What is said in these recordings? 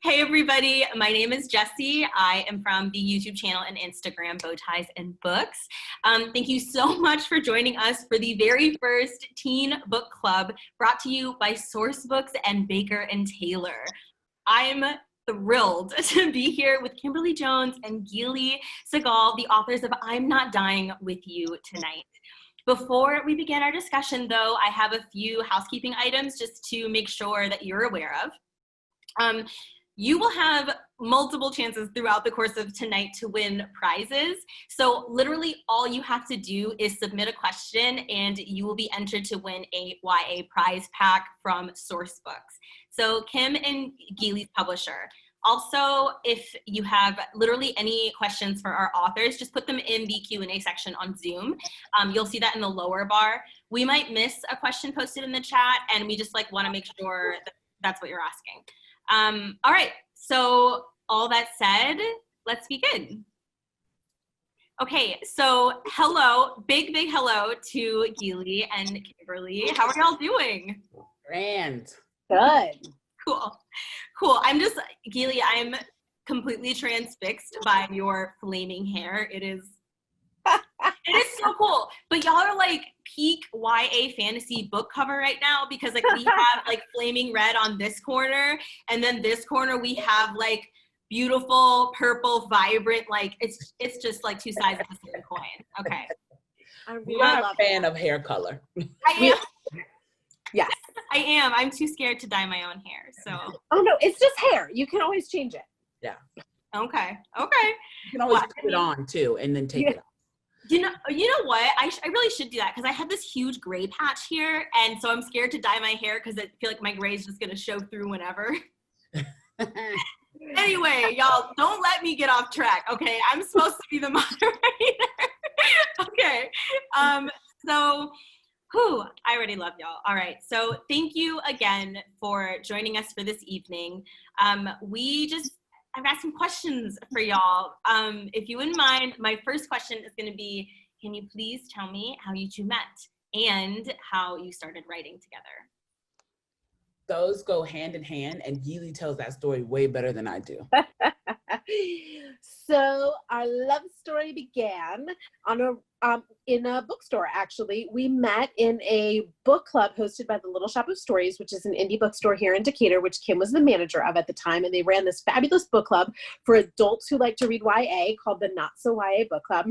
Hey everybody, my name is Jessie. I am from the YouTube channel and Instagram, Bow Ties and Books. Thank you so much for joining us for the very first teen book club brought to you by Sourcebooks and Baker and Taylor. I'm thrilled to be here with Kimberly Jones and Geely Segal, the authors of I'm Not Dying with You tonight. Before we begin our discussion though, I have a few housekeeping items just to make sure that you're aware of. You will have multiple chances throughout the course of tonight to win prizes. So literally all you have to do is submit a question and you will be entered to win a YA prize pack from Sourcebooks. So Kim and Geely's publisher. Also, if you have literally any questions for our authors, just put them in the Q&A section on Zoom. You'll see that in the lower bar. We might miss a question posted in the chat and we just want to make sure that that's what you're asking. All right, so all that said, let's begin. Okay, so hello, big hello to Geely and Kimberly. How are y'all doing? Grand. Good. Cool. Geely, I'm completely transfixed by your flaming hair. It is so cool. But y'all are like peak YA fantasy book cover right now because we have flaming red on this corner, and then this corner we have beautiful purple, vibrant, it's just two sides of the same coin. Okay. We are a fan of hair color. I am. Yes. I am. I'm too scared to dye my own hair. So. Oh no, it's just hair. You can always change it. Yeah. Okay. You can always put it on too, and then take it off. You know what? I really should do that because I have this huge gray patch here, and so I'm scared to dye my hair because I feel like my gray is just gonna show through whenever. Anyway, y'all, don't let me get off track, okay? I'm supposed to be the moderator. Okay. I already love y'all. All right, so thank you again for joining us for this evening. I've got some questions for y'all. If you wouldn't mind, my first question is gonna be, can you please tell me how you two met and how you started writing together? Those go hand in hand, and Geely tells that story way better than I do. So our love story began in a bookstore, actually. We met in a book club hosted by the Little Shop of Stories, which is an indie bookstore here in Decatur, which Kim was the manager of at the time. And they ran this fabulous book club for adults who like to read YA called the Not So YA Book Club.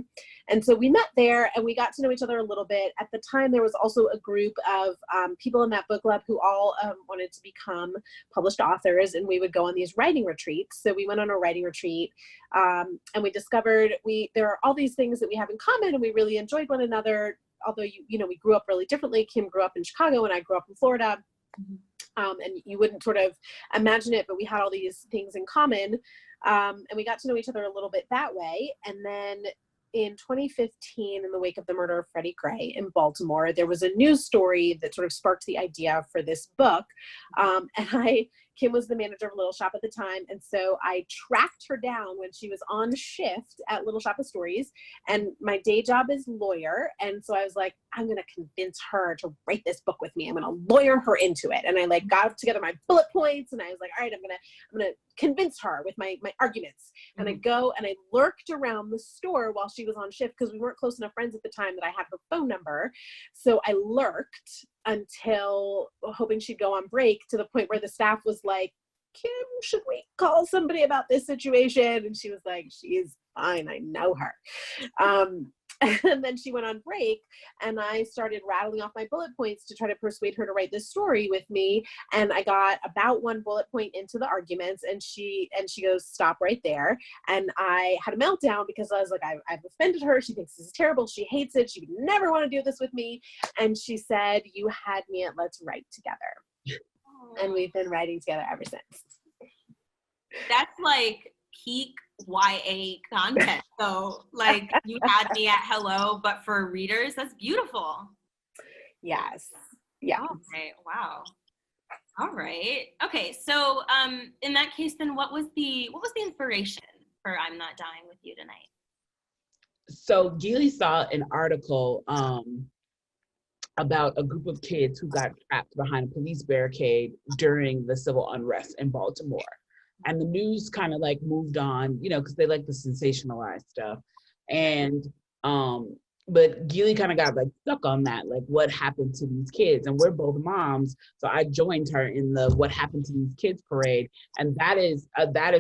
And so we met there and we got to know each other a little bit. At the time, there was also a group of people in that book club who all wanted to become published authors, and we would go on these writing retreats. So we went on a writing retreat and we discovered there are all these things that we have in common, and we really enjoyed one another. Although we grew up really differently. Kim grew up in Chicago and I grew up in Florida. And you wouldn't sort of imagine it, but we had all these things in common. And we got to know each other a little bit that way. And then in 2015, in the wake of the murder of Freddie Gray in Baltimore, there was a news story that sort of sparked the idea for this book. And Kim was the manager of Little Shop at the time. And so I tracked her down when she was on shift at Little Shop of Stories. And my day job is lawyer. And so I was like, I'm going to convince her to write this book with me. I'm going to lawyer her into it. And I got together my bullet points and I was like, all right, I'm going to convince her with my arguments. And I go and I lurked around the store while she was on shift because we weren't close enough friends at the time that I had her phone number. So I lurked until hoping she'd go on break, to the point where the staff was like, Kim, should we call somebody about this situation? And she was like, she is fine. I know her. And then she went on break and I started rattling off my bullet points to try to persuade her to write this story with me. And I got about one bullet point into the arguments and she goes, stop right there. And I had a meltdown because I was like, I've offended her. She thinks this is terrible. She hates it. She would never want to do this with me. And she said, you had me at let's write together. And we've been writing together ever since. That's peak YA content. So you had me at hello, but for readers, that's beautiful. Yes. Yeah. Okay. Wow. All right. Okay. So in that case, then what was the inspiration for I'm Not Dying with You tonight? So Geely saw an article about a group of kids who got trapped behind a police barricade during the civil unrest in Baltimore. And the news kind of like moved on, you know, because they like the sensationalized stuff. And but Geely kind of got like stuck on that, like what happened to these kids. And we're both moms, so I joined her in the what happened to these kids parade, and that is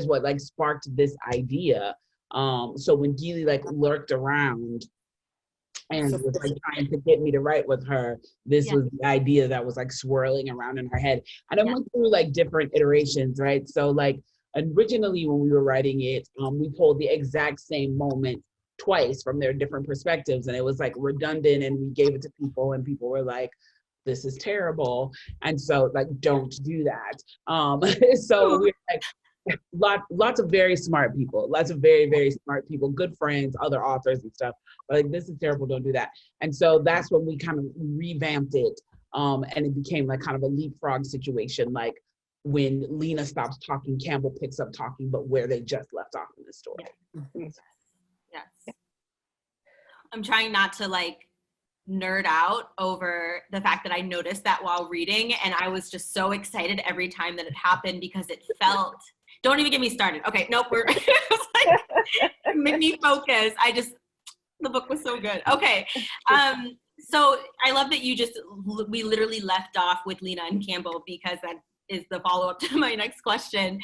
what like sparked this idea. So when Geely like lurked around and was like trying to get me to write with her, this was the idea that was like swirling around in her head. And I went through like different iterations, right? So like originally when we were writing it, we pulled the exact same moment twice from their different perspectives, and it was like redundant, and we gave it to people and people were like, this is terrible, and so like don't do that. So we're like, lots of very smart people, lots of very, very smart people, good friends, other authors and stuff. But like, this is terrible, don't do that. And so that's when we kind of revamped it. And it became like kind of a leapfrog situation. Like when Lena stops talking, Campbell picks up talking, but where they just left off in the story. Yes. I'm trying not to like nerd out over the fact that I noticed that while reading, and I was just so excited every time that it happened because it felt, don't even get me started. Okay, nope, it was like, it made me focus. The book was so good. Okay, so I love that we literally left off with Lena and Campbell because that is the follow-up to my next question.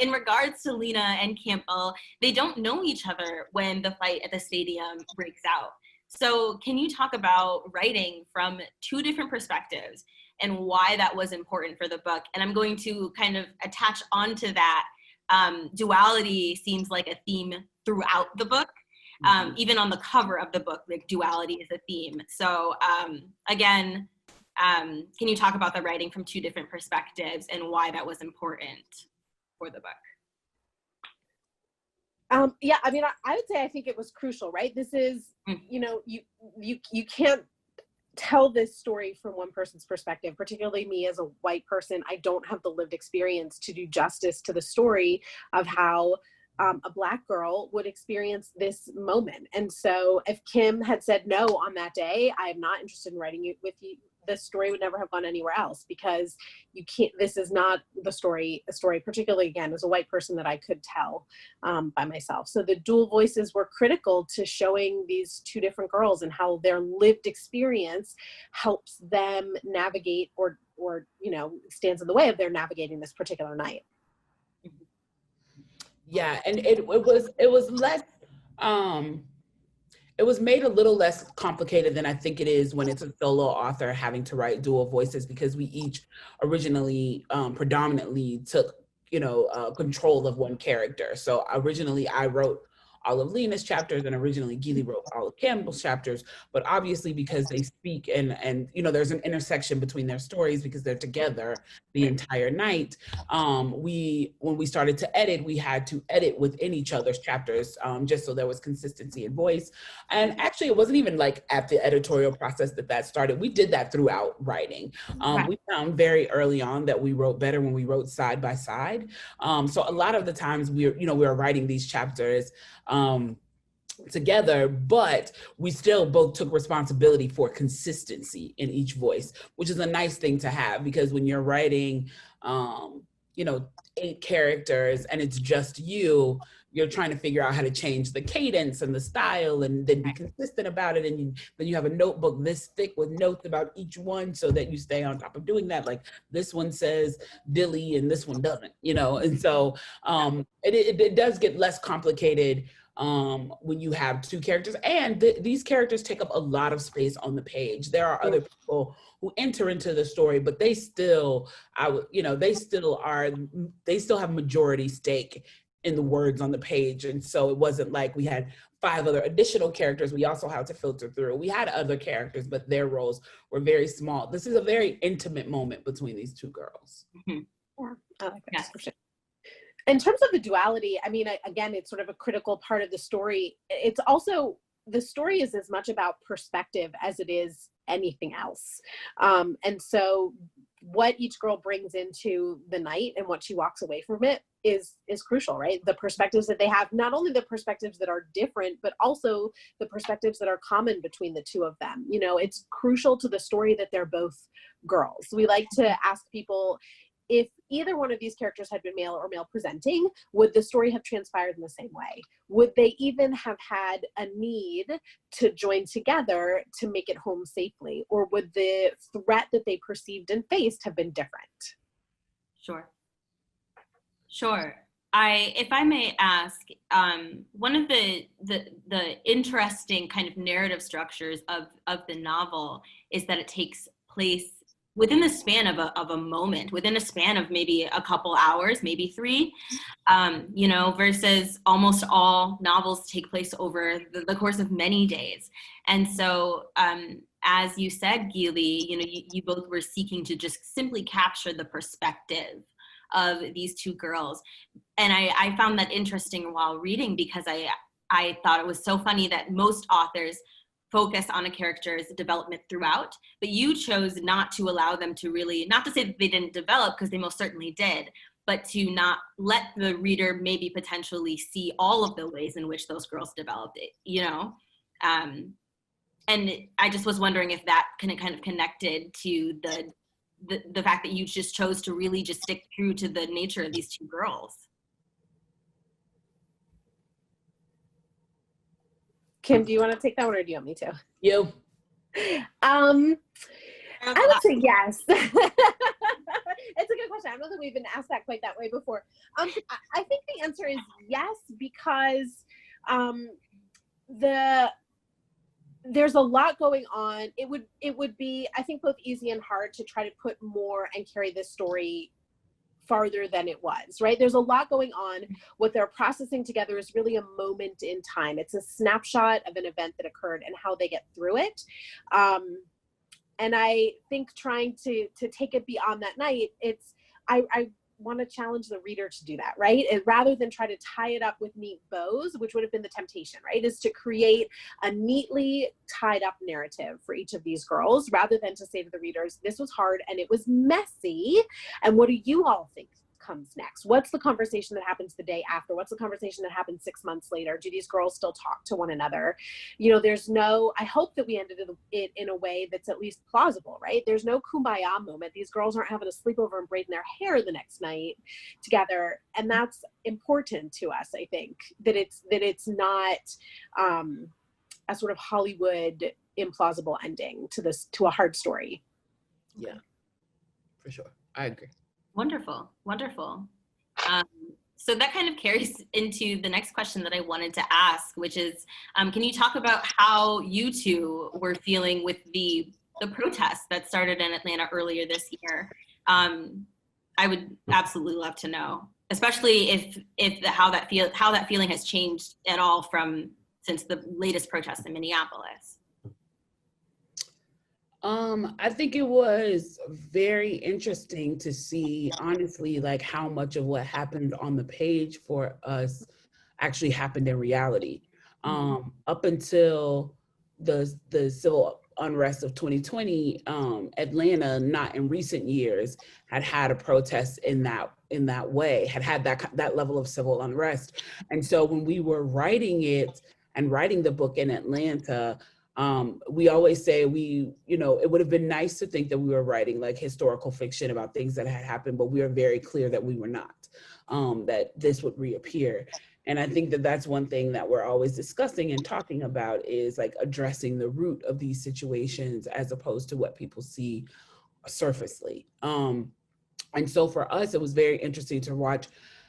In regards to Lena and Campbell, they don't know each other when the fight at the stadium breaks out. So can you talk about writing from two different perspectives and why that was important for the book? And I'm going to kind of attach onto that. Duality seems like a theme throughout the book. Even on the cover of the book, like duality is a theme. So again, can you talk about the writing from two different perspectives and why that was important for the book? Yeah, I mean, I would say I think it was crucial, right? This is, you know, you can't tell this story from one person's perspective, particularly me as a white person. I don't have the lived experience to do justice to the story of how a Black girl would experience this moment. And so if Kim had said no on that day, I'm not interested in writing it with you, this story would never have gone anywhere else, because you can't, this is not a story, particularly again, as a white person, that I could tell by myself. So the dual voices were critical to showing these two different girls and how their lived experience helps them navigate or, you know, stands in the way of their navigating this particular night. Yeah, and it was less, it was made a little less complicated than I think it is when it's a solo author having to write dual voices, because we each originally predominantly took, you know, control of one character. So originally I wrote all of Lena's chapters, and originally Geely wrote all of Campbell's chapters, but obviously because they speak and you know, there's an intersection between their stories because they're together the entire night. When we started to edit, we had to edit within each other's chapters, just so there was consistency in voice. And actually it wasn't even like at the editorial process that started. We did that throughout writing. We found very early on that we wrote better when we wrote side by side. So a lot of the times we were writing these chapters together, but we still both took responsibility for consistency in each voice, which is a nice thing to have, because when you're writing, you know, 8 characters and it's just you're trying to figure out how to change the cadence and the style and then be consistent about it. And then you have a notebook this thick with notes about each one so that you stay on top of doing that. Like this one says Dilly and this one doesn't, you know? And so it does get less complicated when you have 2 characters, and these characters take up a lot of space on the page. There are other people who enter into the story, but they still, they still have majority stake in the words on the page. And so it wasn't like we had 5 other additional characters we also had to filter through. We had other characters, but their roles were very small. This is a very intimate moment between these 2 girls. Yeah, I like that description. In terms of the duality, I mean, again, it's sort of a critical part of the story. It's also, the story is as much about perspective as it is anything else. And so what each girl brings into the night and what she walks away from it is crucial, right? The perspectives that they have, not only the perspectives that are different, but also the perspectives that are common between the 2 of them. You know, it's crucial to the story that they're both girls. We like to ask people, if either one of these characters had been male or male presenting, would the story have transpired in the same way? Would they even have had a need to join together to make it home safely? Or would the threat that they perceived and faced have been different? Sure. Sure. If I may ask, one of the interesting kind of narrative structures of the novel is that it takes place within the span of a moment, within a span of maybe a couple hours, maybe 3, you know, versus almost all novels take place over the course of many days. And so, as you said, Gili, you know, you both were seeking to just simply capture the perspective of these 2 girls. And I found that interesting while reading, because I thought it was so funny that most authors focus on a character's development throughout, but you chose not to allow them to really, not to say that they didn't develop, because they most certainly did, but to not let the reader maybe potentially see all of the ways in which those girls developed it, you know? And I just was wondering if that kind of connected to the fact that you just chose to really just stick true to the nature of these 2 girls. Kim, do you want to take that one, or do you want me to? You. I would say yes. It's a good question. I don't know that we've been asked that quite that way before. I think the answer is yes, because there's a lot going on. It would be, I think, both easy and hard to try to put more and carry this story farther than it was, right? There's a lot going on. What they're processing together is really a moment in time. It's a snapshot of an event that occurred and how they get through it. And I think trying to take it beyond that night, I want to challenge the reader to do that, right? And rather than try to tie it up with neat bows, which would have been the temptation, right? Is to create a neatly tied up narrative for each of these girls, rather than to say to the readers, this was hard and it was messy. And what do you all think comes next? What's the conversation that happens the day after? What's the conversation that happens 6 months later? Do these girls still talk to one another? You know, I hope that we ended it in a way that's at least plausible, right? There's no kumbaya moment. These girls aren't having a sleepover and braiding their hair the next night together. And that's important to us, I think, that it's not a sort of Hollywood implausible ending to a hard story. Yeah, for sure. I agree. Wonderful, wonderful. So that kind of carries into the next question that I wanted to ask, which is, can you talk about how you 2 were feeling with the protests that started in Atlanta earlier this year? I would absolutely love to know, especially if how that feeling has changed at all since the latest protest in Minneapolis. I think it was very interesting to see, honestly, like how much of what happened on the page for us actually happened in reality. Up until the civil unrest of 2020, Atlanta, not in recent years, had a protest in that way, had that level of civil unrest. And so when we were writing the book in Atlanta, we always say it would have been nice to think that we were writing like historical fiction about things that had happened, but we are very clear that we were not, that this would reappear. And I think that that's one thing that we're always discussing and talking about, is like addressing the root of these situations as opposed to what people see surfacely. And so for us, it was very interesting to watch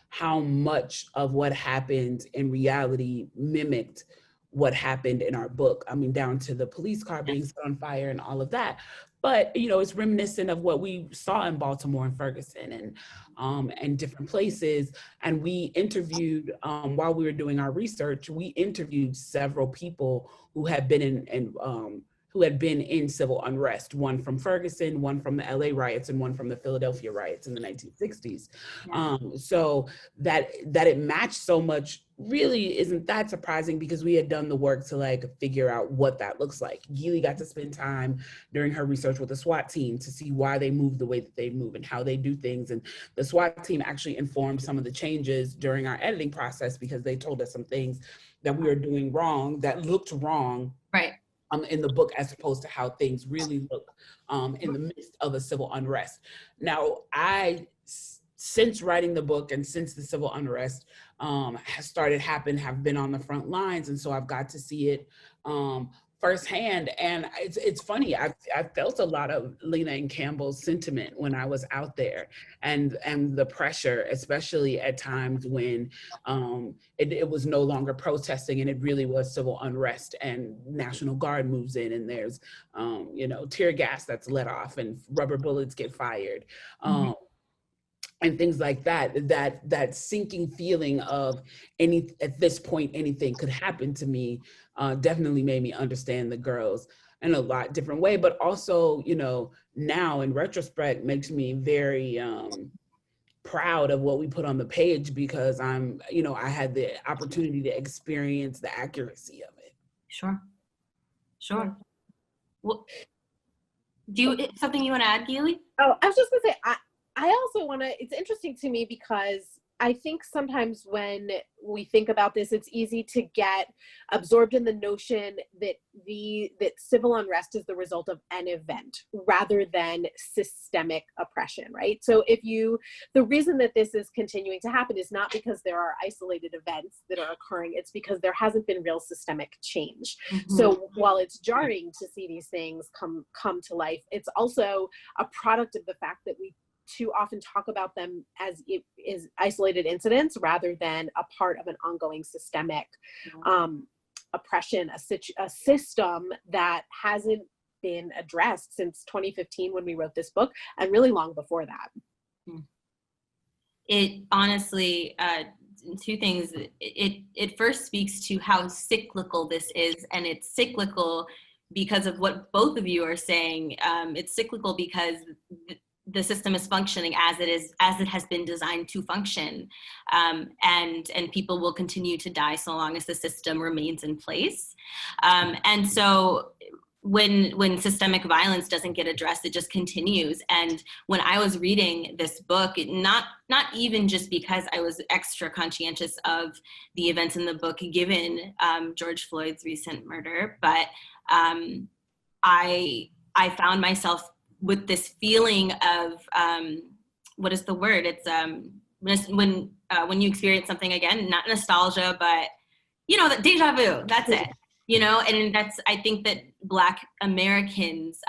how much of what happened in reality mimicked what happened in our book. I mean, down to the police car being set on fire and all of that. But, it's reminiscent of what we saw in Baltimore and Ferguson and different places. And we interviewed, while we were doing our research, we interviewed several people who had been in civil unrest, one from Ferguson, one from the LA riots, and one from the Philadelphia riots in the 1960s. Yeah. So that it matched so much really isn't that surprising, because we had done the work to like figure out what that looks like. Gili got to spend time during her research with the SWAT team to see why they move the way that they move and how they do things. And the SWAT team actually informed some of the changes during our editing process, because they told us some things that we were doing wrong, that looked wrong. Right. in the book, as opposed to how things really look in the midst of a civil unrest. Now, since writing the book and since the civil unrest has started happening, have been on the front lines, and so I've got to see it firsthand. And it's funny, I felt a lot of Lena and Campbell's sentiment when I was out there, and the pressure, especially at times when it was no longer protesting and it really was civil unrest, and National Guard moves in, and there's tear gas that's let off and rubber bullets get fired. And things like that sinking feeling of at this point, anything could happen to me, definitely made me understand the girls in a lot different way. But also, now in retrospect, makes me very proud of what we put on the page, because I had the opportunity to experience the accuracy of it. Sure. Well, something you want to add, Gili? Oh, I was just gonna say, I also want to, it's interesting to me because I think sometimes when we think about this, it's easy to get absorbed in the notion that that civil unrest is the result of an event rather than systemic oppression, right? So the reason that this is continuing to happen is not because there are isolated events that are occurring, it's because there hasn't been real systemic change. Mm-hmm. So while it's jarring to see these things come to life, it's also a product of the fact that we too often talk about them as isolated incidents rather than a part of an ongoing systemic oppression, a system that hasn't been addressed since 2015 when we wrote this book, and really long before that. It honestly, two things. It first speaks to how cyclical this is, and it's cyclical because of what both of you are saying. It's cyclical because the system is functioning as it has been designed to function, and people will continue to die so long as the system remains in place. And so when systemic violence doesn't get addressed, it just continues. And when I was reading this book, not even just because I was extra conscientious of the events in the book given George Floyd's recent murder, but I found myself with this feeling of, what is the word? It's when you experience something again, not nostalgia, but the deja vu, that's it. And I think that Black Americans,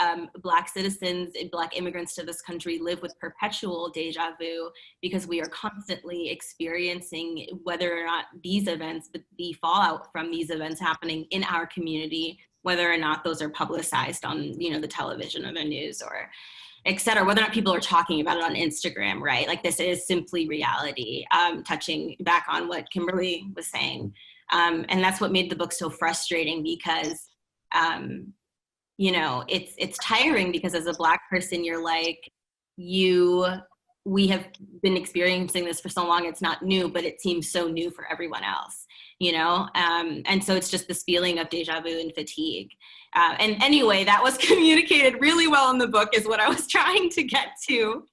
Black citizens, Black immigrants to this country live with perpetual deja vu because we are constantly experiencing whether or not these events, but the fallout from these events happening in our community, whether or not those are publicized on, the television or the news or et cetera, whether or not people are talking about it on Instagram, right? Like, this is simply reality, touching back on what Kimberly was saying. And that's what made the book so frustrating because, it's tiring because as a Black person, you're like, we have been experiencing this for so long, it's not new, but it seems so new for everyone else, and so it's just this feeling of deja vu and fatigue. And anyway, that was communicated really well in the book is what I was trying to get to.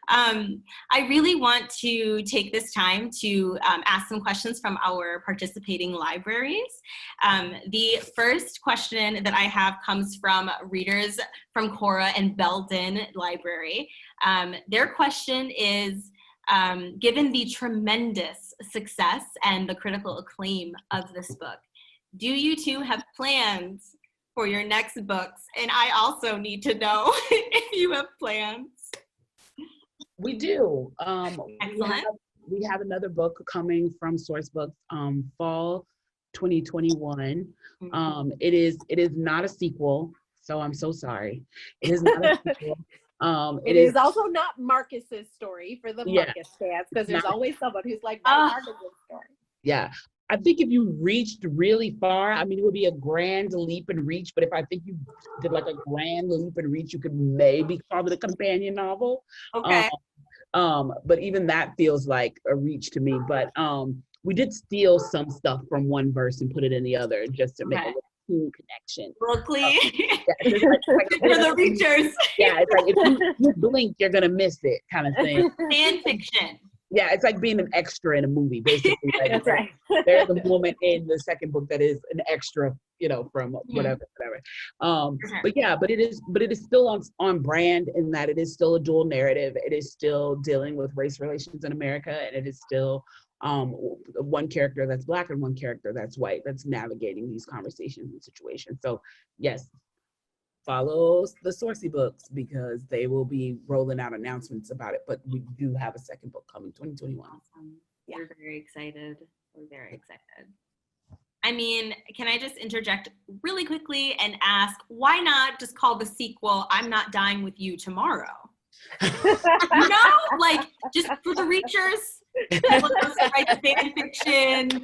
I really want to take this time to ask some questions from our participating libraries. The first question that I have comes from readers from Cora and Belden Library. Their question is, given the tremendous success and the critical acclaim of this book, do you two have plans for your next books? And I also need to know if you have plans. We do. Excellent. We have another book coming from Sourcebooks, fall 2021. It is not a sequel, so I'm so sorry. It is not a sequel. It is also not Marcus's story for the Marcus fans, because there's always someone who's like, Marcus's story. Yeah. I think if you reached really far, it would be a grand leap and reach, but if I think you did like a grand leap and reach, you could maybe call it a companion novel. Okay. But even that feels like a reach to me. But we did steal some stuff from one verse and put it in the other just to make a little connection. Brooklyn. Like for the reachers. Yeah, it's like if you blink, you're gonna miss it, kind of thing. Fan fiction. Yeah, it's like being an extra in a movie, basically. Like, That's right. there's a woman in the second book that is an extra, you know, from whatever. But yeah, but it is still on brand in that it is still a dual narrative. It is still dealing with race relations in America, and it is still one character that's Black and one character that's white that's navigating these conversations and situations. So yes, follow the Sourcebooks because they will be rolling out announcements about it. But we do have a second book coming, 2021. Awesome. Yeah. We're very excited. We're very excited. I mean, can I just interject really quickly and ask, why not just call the sequel I'm Not Dying With You Tomorrow? You know, like, just for the reachers, people just write fan fiction.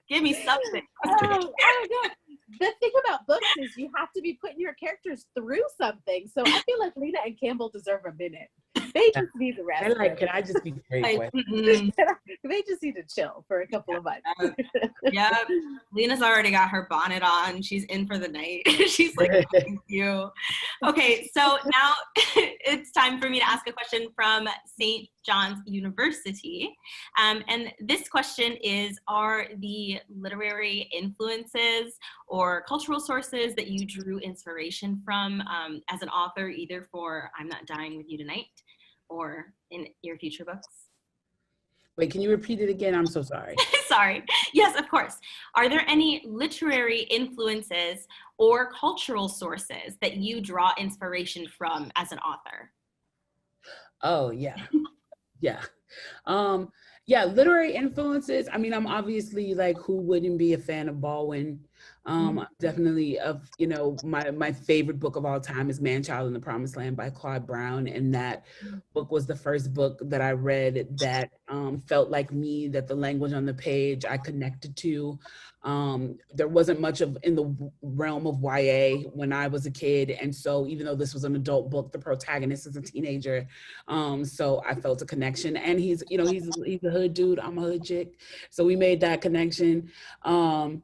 Give me something. Oh my God. The thing about books is you have to be putting your characters through something. So I feel like Lena and Campbell deserve a minute. They just need the rest. And like, can I just be great? They just need to chill for a couple of months. Yeah, Lena's already got her bonnet on. She's in for the night. She's like, thank you. Okay, so now it's time for me to ask a question from St. John's University. And this question is, are the literary influences or cultural sources that you drew inspiration from as an author, either for I'm Not Dying With You Tonight or in your future books? Wait, can you repeat it again? I'm so sorry. Sorry. Yes, of course. Are there any literary influences or cultural sources that you draw inspiration from as an author? Oh, yeah. Yeah. Yeah, literary influences. I mean, I'm obviously like, who wouldn't be a fan of Baldwin? Definitely you know, my favorite book of all time is Man Child in the Promised Land by Claude Brown. And that book was the first book that I read that felt like me, that the language on the page I connected to. There wasn't much in the realm of YA when I was a kid. And so even though this was an adult book, the protagonist is a teenager. So I felt a connection, and he's a hood dude. I'm a hood chick. So we made that connection. But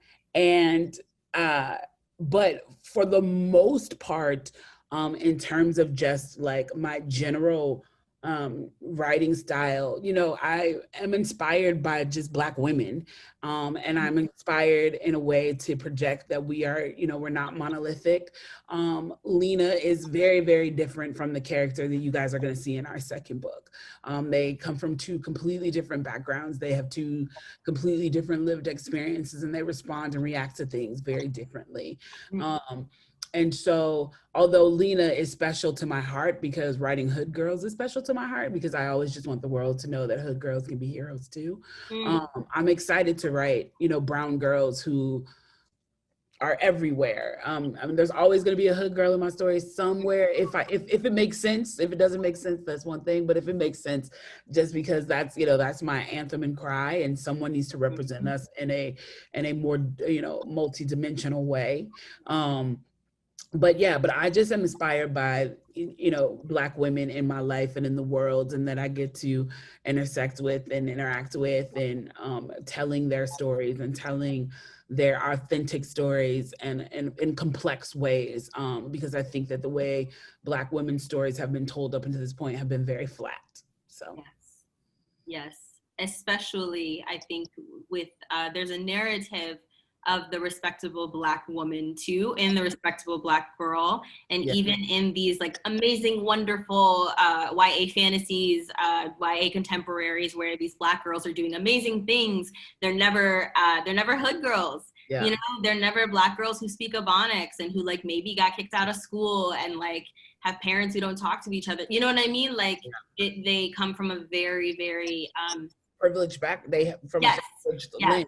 for the most part, in terms of just like my general writing style, you know, I am inspired by just Black women. And I'm inspired in a way to project that we are, you know, we're not monolithic. Lena is very, very different from the character that you guys are going to see in our second book. They come from two completely different backgrounds. They have two completely different lived experiences, and they respond and react to things very differently. And so, although Lena is special to my heart because writing Hood Girls is special to my heart, because I always just want the world to know that Hood Girls can be heroes too. I'm excited to write, you know, brown girls who are everywhere. I mean, there's always going to be a hood girl in my story somewhere. If it makes sense. If it doesn't make sense, that's one thing. But if it makes sense, just because that's, you know, that's my anthem and cry, and someone needs to represent us in a more, you know, multi-dimensional way. But yeah, but I just am inspired by, you know, Black women in my life and in the world, and that I get to intersect with and interact with, and telling their stories and telling their authentic stories and in complex ways, because I think that the way Black women's stories have been told up until this point have been very flat. So yes, especially I think with there's a narrative of the respectable Black woman too, and the respectable Black girl, and even in these like amazing, wonderful YA fantasies, YA contemporaries, where these Black girls are doing amazing things, they're never hood girls. You know, they're never Black girls who speak Ebonics and who like maybe got kicked out of school and like have parents who don't talk to each other. You know what I mean? Like they come from a very, very privileged privileged lens.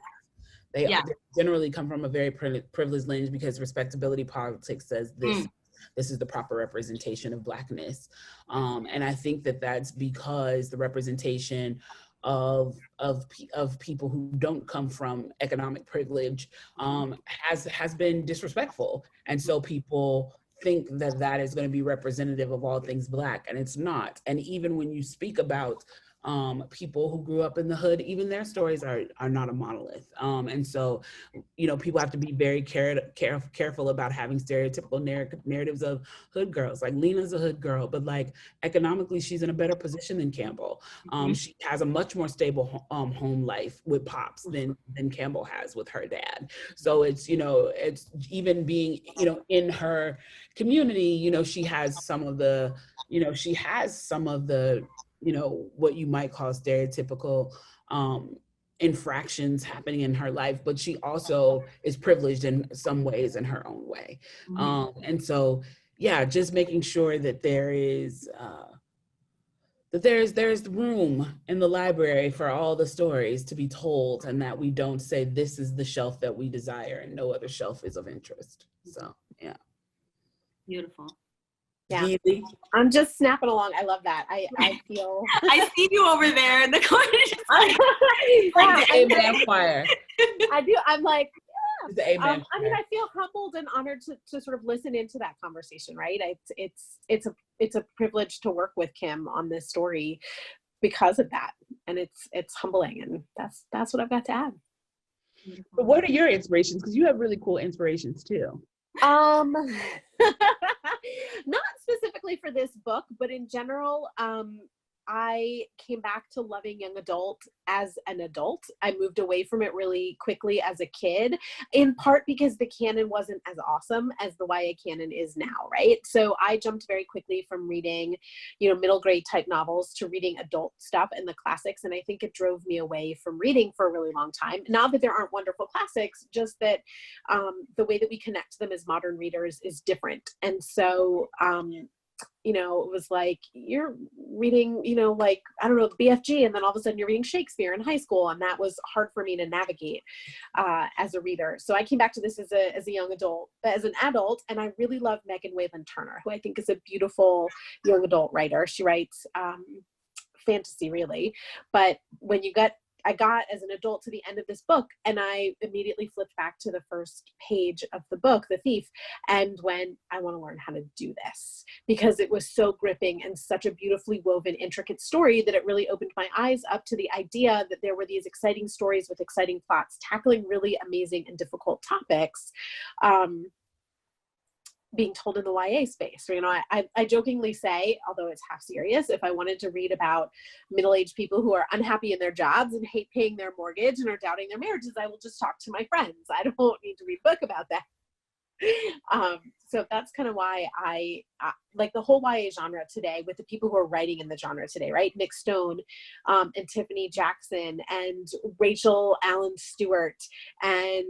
They generally come from a very privileged lens, because respectability politics says this is the proper representation of Blackness. And I think that that's because the representation of people who don't come from economic privilege has been disrespectful. And so people think that that is going to be representative of all things Black, and it's not. And even when you speak about people who grew up in the hood, even their stories are not a monolith. And so, you know, people have to be very careful about having stereotypical narratives of hood girls. Like Lena's a hood girl, but like economically, she's in a better position than Campbell. She has a much more stable home life with Pops than Campbell has with her dad. So it's, you know, it's even being, you know, in her community, you know, she has some of the, you know, what you might call stereotypical infractions happening in her life, but she also is privileged in some ways in her own way. And so, yeah, just making sure that there's room in the library for all the stories to be told, and that we don't say this is the shelf that we desire and no other shelf is of interest. So, yeah. Beautiful. Yeah. Easy. I'm just snapping along. I love that. I feel. I see you over there in the corner. Like the Amen choir. I do. I'm like, The Amen I mean, I feel humbled and honored to sort of listen into that conversation, right? It's a privilege to work with Kim on this story because of that, and it's humbling, and that's what I've got to add. But what are your inspirations? Because you have really cool inspirations too. Not specifically for this book, but in general, I came back to loving young adult as an adult. I moved away from it really quickly as a kid, in part because the canon wasn't as awesome as the YA canon is now, right? So I jumped very quickly from reading, you know, middle grade type novels to reading adult stuff and the classics. And I think it drove me away from reading for a really long time. Not that there aren't wonderful classics, just that the way that we connect to them as modern readers is different. And so, you know, it was like you're reading, you know, like, I don't know, the BFG, and then all of a sudden you're reading Shakespeare in high school. And that was hard for me to navigate as a reader. So I came back to this as a young adult, as an adult. And I really love Megan Wayland Turner, who I think is a beautiful young adult writer. She writes fantasy, really. But when I got as an adult to the end of this book, and I immediately flipped back to the first page of the book, The Thief, and went, I want to learn how to do this, because it was so gripping and such a beautifully woven, intricate story that it really opened my eyes up to the idea that there were these exciting stories with exciting plots tackling really amazing and difficult topics, being told in the YA space. You know, I jokingly say, although it's half serious, if I wanted to read about middle-aged people who are unhappy in their jobs and hate paying their mortgage and are doubting their marriages, I will just talk to my friends. I don't need to read a book about that. So that's kind of why I like the whole YA genre today, with the people who are writing in the genre today, right? Nick Stone and Tiffany Jackson and Rachel Allen Stewart and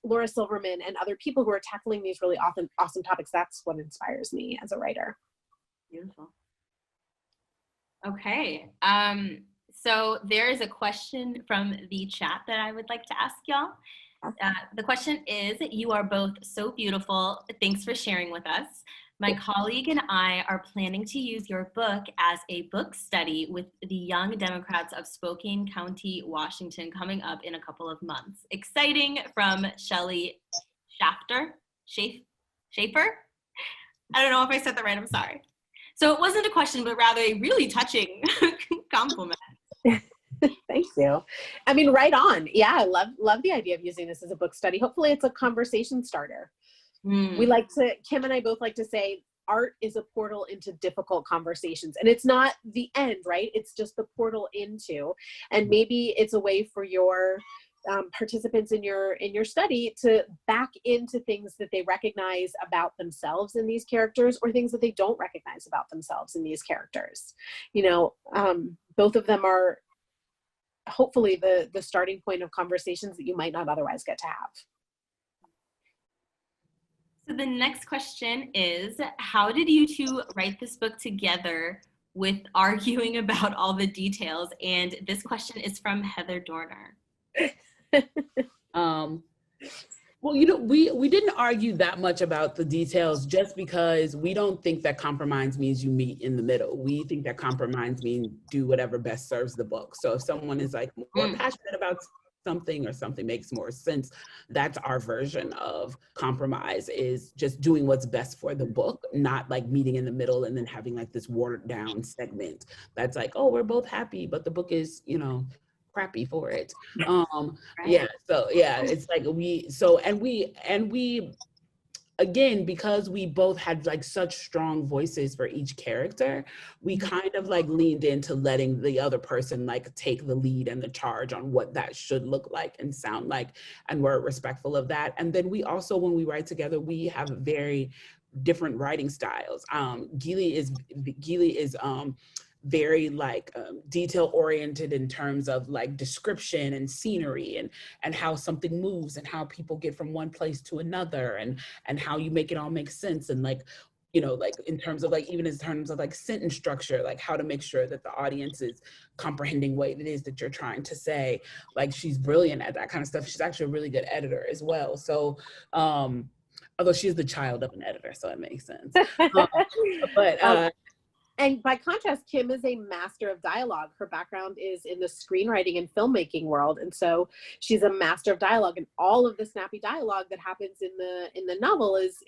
Laura Silverman and other people who are tackling these really awesome topics. That's what inspires me as a writer. Beautiful. Okay. So there is a question from the chat that I would like to ask y'all. The question is, you are both so beautiful. Thanks for sharing with us. My colleague and I are planning to use your book as a book study with the Young Democrats of Spokane County, Washington, coming up in a couple of months. Exciting, from Shelley Schaefer? I don't know if I said that right, I'm sorry. So it wasn't a question, but rather a really touching compliment. Thank you. I mean, right on. Yeah, I love the idea of using this as a book study. Hopefully it's a conversation starter. We like to, Kim and I both like to say, art is a portal into difficult conversations, and it's not the end, right? It's just the portal into, and maybe it's a way for your participants in your study to back into things that they recognize about themselves in these characters, or things that they don't recognize about themselves in these characters. You know, both of them are hopefully the starting point of conversations that you might not otherwise get to have. So the next question is, how did you two write this book together with arguing about all the details? And this question is from Heather Dorner. Well, you know, we didn't argue that much about the details, just because we don't think that compromise means you meet in the middle. We think that compromise means do whatever best serves the book. So if someone is like more passionate about something or something makes more sense. That's our version of compromise, is just doing what's best for the book, not like meeting in the middle and then having like this watered down segment that's like, oh, we're both happy, but the book is, you know, crappy for it. Yeah, so yeah, it's like we again, because we both had like such strong voices for each character, we kind of like leaned into letting the other person like take the lead and the charge on what that should look like and sound like, and we're respectful of that. And then we also, when we write together, we have very different writing styles. Geely is very like detail oriented in terms of like description and scenery and how something moves and how people get from one place to another and how you make it all make sense, and like, you know, like in terms of like, even in terms of like sentence structure, like how to make sure that the audience is comprehending what it is that you're trying to say. Like, she's brilliant at that kind of stuff. She's actually a really good editor as well. So although she's the child of an editor, so it makes sense. And by contrast, Kim is a master of dialogue. Her background is in the screenwriting and filmmaking world. And so she's a master of dialogue, and all of the snappy dialogue that happens in the novel is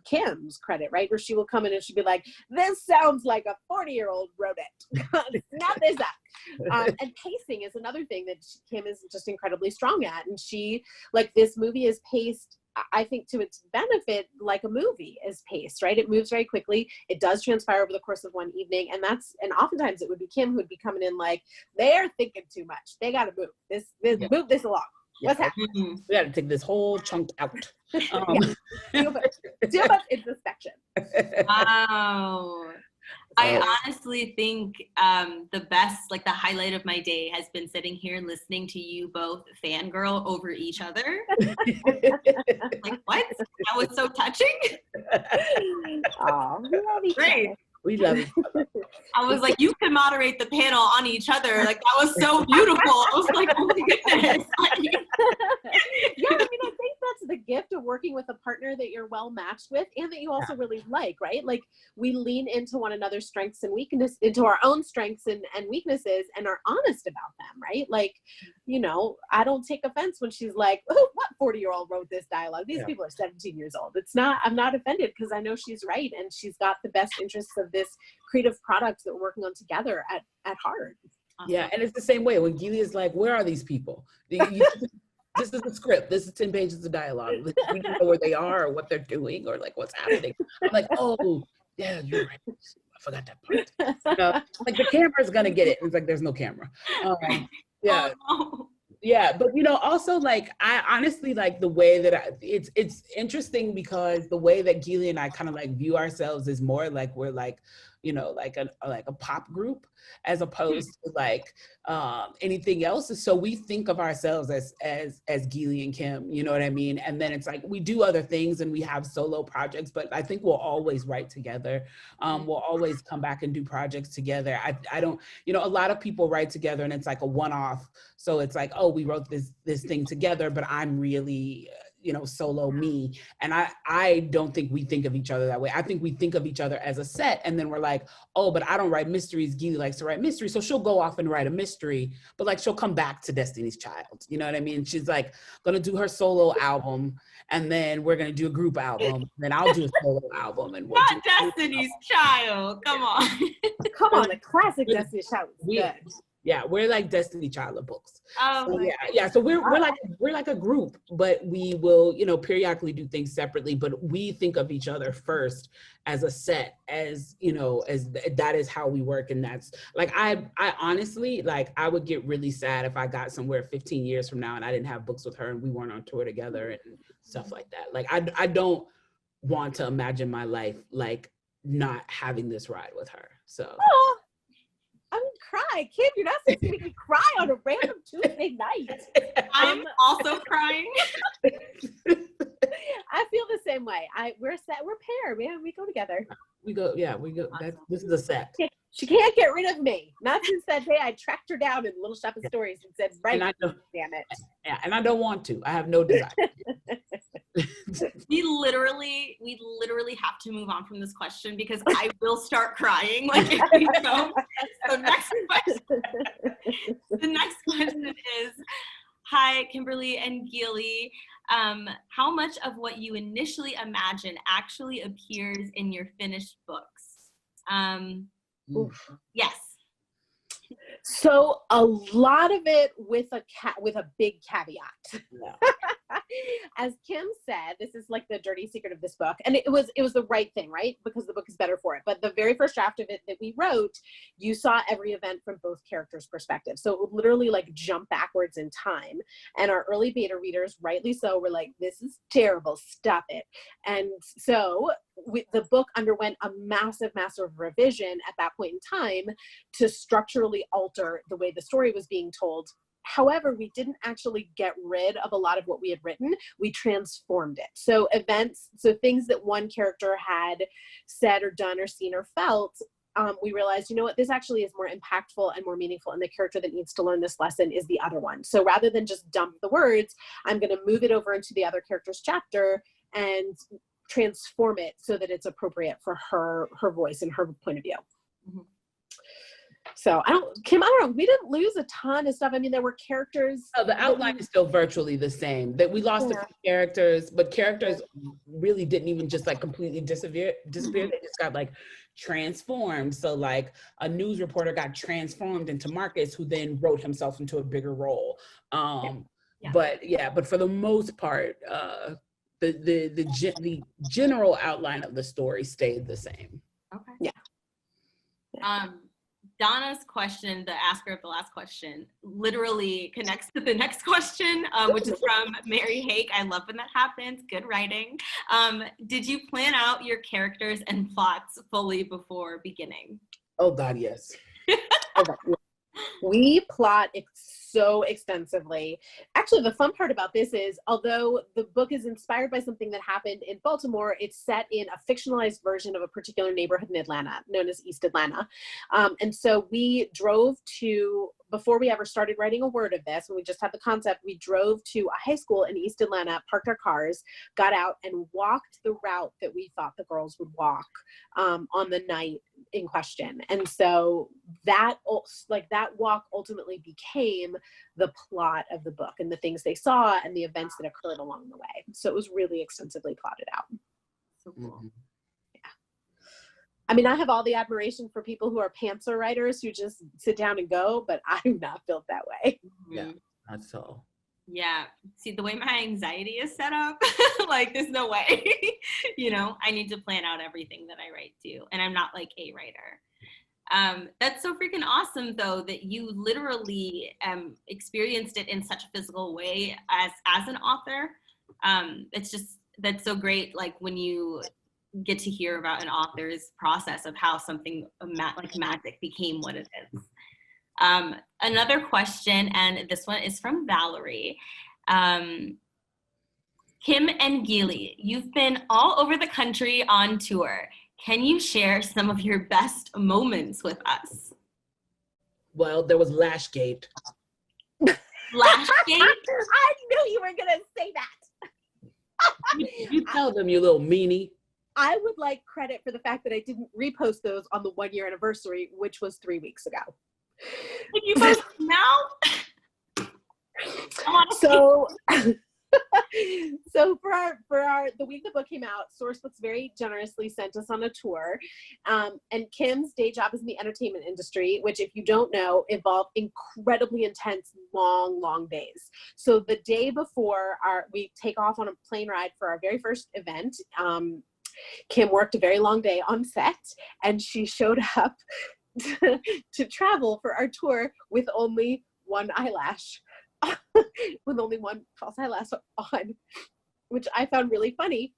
Kim's credit, right? Where she will come in and she'll be like, this sounds like a 40-year-old wrote it. Snap this up. And pacing is another thing that Kim is just incredibly strong at. And she, like, this movie is paced, I think, to its benefit, like a movie is paced, right? It moves very quickly. It does transpire over the course of one evening. And oftentimes it would be Kim who'd be coming in like, they're thinking too much. They got to move move this along. What's happening? We got to take this whole chunk out. Too much introspection. Wow. I honestly think the best, like the highlight of my day has been sitting here listening to you both fangirl over each other. Like, what? That was so touching. Oh, we love each other. We love each other. I was like, you can moderate the panel on each other. Like, that was so beautiful. I was like, oh my goodness. Yeah, I mean, I think that's the gift of working with a partner that you're well matched with and that you also really like, right? Like, we lean into one another's strengths and weakness, into our own strengths and weaknesses, and are honest about them, right? Like, you know, I don't take offense when she's like, oh, what 40-year-old wrote this dialogue? These people are 17 years old. I'm not offended, because I know she's right, and she's got the best interests of this creative product that we're working on together at heart. Yeah, and it's the same way when Geely is like, where are these people? This is the script. This is 10 pages of dialogue. We don't know where they are or what they're doing or like what's happening. I'm like, oh, yeah, you're right. I forgot that part. Like, the camera's gonna get it. It's like, there's no camera. Yeah. Oh, no. Yeah, but you know, also like, I honestly like the way that it's interesting, because the way that Geely and I kind of like view ourselves is more like we're like, you know, like a pop group as opposed to like anything else. So we think of ourselves as Geely and Kim, you know what I mean? And then it's like, we do other things and we have solo projects, but I think we'll always write together. We'll always come back and do projects together. I don't, you know, a lot of people write together and it's like a one-off. So it's like, oh, we wrote this thing together, but I'm really, you know, solo me. And I don't think we think of each other that way. I think we think of each other as a set, and then we're like, oh, but I don't write mysteries. Geely likes to write mysteries. So she'll go off and write a mystery, but like, she'll come back to Destiny's Child. You know what I mean? She's like gonna do her solo album, and then we're gonna do a group album, and then I'll do a solo album. And we'll not Destiny's Child. Come on. Come on, the classic Destiny's Child. Yeah, we're like Destiny Child of books. Oh, so, yeah. So we're like a group, but we will, you know, periodically do things separately. But we think of each other first as a set, as, you know, as that is how we work. And that's like, I honestly, like, I would get really sad if I got somewhere 15 years from now and I didn't have books with her and we weren't on tour together and stuff like that. Like, I don't want to imagine my life like not having this ride with her. So. Oh. I would cry. Kim, you're not supposed to make me cry on a random Tuesday night. I'm also crying. I feel the same way. We're a set. We're paired. We go together. We go. This is a set. She can't get rid of me. Not since that day I tracked her down in Little Shop of Stories and said, right, damn it. Yeah, and I don't want to. I have no desire. We literally have to move on from this question because I will start crying. Like, if we don't. So the next question is, Hi, Kimberly and Gili. How much of what you initially imagine actually appears in your finished books? Yes. So a lot of it with a big caveat. Yeah. As Kim said, this is like the dirty secret of this book, and it was the right thing, right? Because the book is better for it. But the very first draft of it that we wrote, you saw every event from both characters' perspective. So it would literally like jump backwards in time. And our early beta readers, rightly so, were like, "This is terrible. Stop it." And so the book underwent a massive revision at that point in time to structurally alter the way the story was being told. However, we didn't actually get rid of a lot of what we had written. We transformed it. So things that one character had said or done or seen or felt, we realized, you know what, this actually is more impactful and more meaningful, and the character that needs to learn this lesson is the other one. So rather than just dump the words, I'm going to move it over into the other character's chapter and transform it so that it's appropriate for her voice and her point of view. Mm-hmm. So Kim, I don't know. We didn't lose a ton of stuff. I mean, there were characters. Oh, the outline is still virtually the same. That we lost a few characters, but characters really didn't even just like completely disappear. Mm-hmm. They just got like transformed. So like a news reporter got transformed into Marcus, who then wrote himself into a bigger role. But for the most part, the general outline of the story stayed the same. Okay. Yeah. Donna's question, the asker of the last question, literally connects to the next question, which is from Mary Hake. I love when that happens. Good writing. Did you plan out your characters and plots fully before beginning? Oh God, yes. We plot so extensively. Actually, the fun part about this is, although the book is inspired by something that happened in Baltimore, it's set in a fictionalized version of a particular neighborhood in Atlanta, known as East Atlanta. And so we drove to, before we ever started writing a word of this, when we just had the concept, we drove to a high school in East Atlanta, parked our cars, got out, and walked the route that we thought the girls would walk on the night in question. And so that walk ultimately became the plot of the book and the things they saw and the events that occurred along the way. So it was really extensively plotted out. So cool. Yeah. I mean, I have all the admiration for people who are pantser writers who just sit down and go, but I'm not built that way. Yeah, that's all. Yeah. See, the way my anxiety is set up, like there's no way, I need to plan out everything that I write too. And I'm not like a writer. That's so freaking awesome though, that you literally experienced it in such a physical way as an author. That's so great. Like when you get to hear about an author's process of how something like magic became what it is. Another question, and this one is from Valerie. Kim and Gili, you've been all over the country on tour. Can you share some of your best moments with us? Well, there was Lashgate. Lashgate? I knew you were going to say that. You tell them, you little meanie. I would like credit for the fact that I didn't repost those on the 1-year anniversary, which was 3 weeks ago. Can you post now? So for our the week the book came out, Sourcebooks very generously sent us on a tour. And Kim's day job is in the entertainment industry, which, if you don't know, involved incredibly intense, long days. So the day before we take off on a plane ride for our very first event, Kim worked a very long day on set, and she showed up to travel for our tour with only one eyelash. With only one false eyelash on, which I found really funny.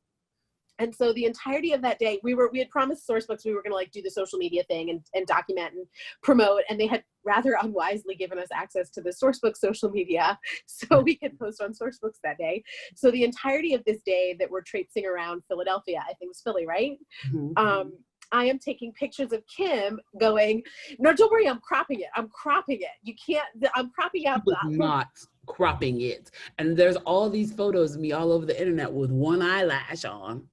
And so the entirety of that day, we had promised Sourcebooks we were going to like do the social media thing and document and promote, and they had rather unwisely given us access to the Sourcebooks social media so we could post on Sourcebooks that day. So the entirety of this day that we're traipsing around Philadelphia, I think it was Philly, right? Mm-hmm. I am taking pictures of Kim going, no, don't worry, I'm cropping it. You can't, I'm cropping out the... Not cropping it. And there's all these photos of me all over the internet with one eyelash on.